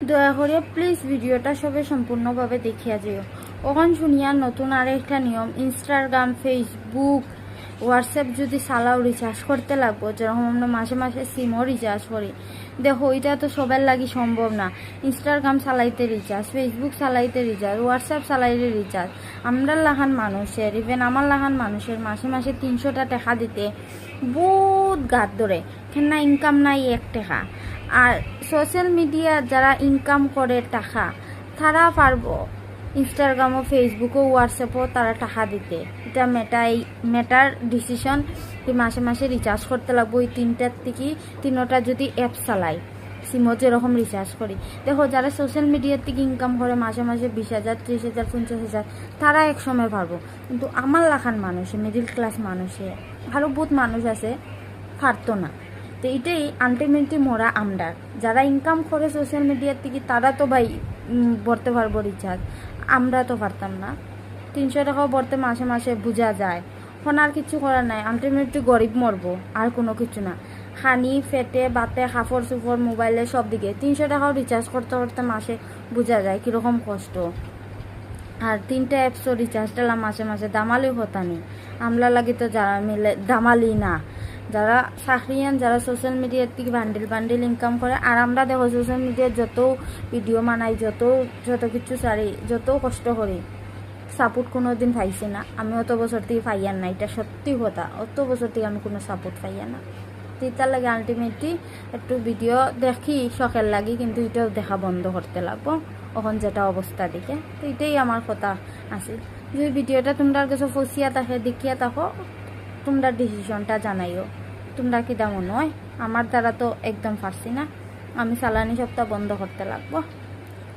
দয়া করে প্লিজ ভিডিওটা সবে সম্পূর্ণভাবে দেখিয়া যাও। ওখান শুনিয়া নতুন আরেকটা নিয়ম, ইনস্টাগ্রাম, ফেসবুক, হোয়াটসঅ্যাপ যদি চালাও রিচার্জ করতে লাগবো, যেরকম আমরা মাসে মাসে সিমও রিচার্জ করি। দেখো এটা তো সবার লাগি সম্ভব না। ইনস্টাগ্রাম চালাইতে রিচার্জ, ফেসবুক চালাইতে রিচার্জ, হোয়াটসঅ্যাপ চালাইতে রিচার্জ। আমরা লাহান মানুষের, ইভেন আমার লাহান মানুষের মাসে মাসে 300টা টাকা দিতে বহুত গাত ধরে, কেন ইনকাম নাই 1 টাকা। আর সোশ্যাল মিডিয়া যারা ইনকাম করে টাকা, তারা পারবো ইনস্টাগ্রাম ও ফেসবুক ও হোয়াটসঅ্যাপও তারা টাকা দিতে। এটা মেটার ডিসিশন কি মাসে মাসে রিচার্জ করতে লাগবো। ওই 3টার থেকে 3টা যদি অ্যাপ চালাই, সিমও যেরকম রিচার্জ করি। দেখো যারা সোশ্যাল মিডিয়ার থেকে ইনকাম করে মাসে মাসে 20,000, 30,000, 50,000, তারা এক সময় পারবো। কিন্তু আমার লাখান মানুষে, মিডিল ক্লাস মানুষে, আরও বহুত মানুষ আছে পারতো না। তো এটাই আলটিমেটলি মোরা আমরা যারা ইনকাম করে সোশ্যাল মিডিয়ার থেকে, তারা তো ভাই ভরতে পারবো রিচার্জ, আমরা তো পারতাম না। 300 টাকাও ভরতে মাসে মাসে বোঝা যায়। এখন আর কিছু করার নাই, আলটিমেটলি গরিব মরবো, আর কোনো কিছু না। খানি ফেটে বাতে কাপড় চুপড় মোবাইলে সব দিকে 300 টাকাও রিচার্জ করতে করতে মাসে বোঝা যায় কীরকম কষ্ট। আর 3টা অ্যাপসও রিচার্জ দিলাম মাসে মাসে, দামালি হতা নেই। আমলা লাগে তো যারা মিলে দামালি না, যারা চাকরিয়ান, যারা সোশ্যাল মিডিয়ার থেকে বান্ডেল ইনকাম করে। আর আমরা দেখো সোশ্যাল মিডিয়ার যত ভিডিও বানাই, যত কিছু সারি, যত কষ্ট করি, সাপোর্ট কোনো দিন পাইছি না। আমি অত বছর থেকে পাইয়ার না, এটা সত্যি কথা। অত বছর থেকে আমি কোনো সাপোর্ট পাইয়া না। তার লাগে আলটিমেটলি একটু ভিডিও দেখি শখের লাগি, কিন্তু এটাও দেখা বন্ধ করতে লাগবো এখন যেটা অবস্থা দেখে। তো এটাই আমার কথা আছে। যদি ভিডিওটা তোমরা কাছে ফসিয়া থাকে, দেখিয়া থাকো, তোমরা ডিসিশনটা জানাইও তোমরা কি তেমন নয়। আমার দ্বারা তো একদম পারছি না, আমি চালানি সপ্তাহ বন্ধ করতে লাগবো।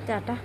টাটা।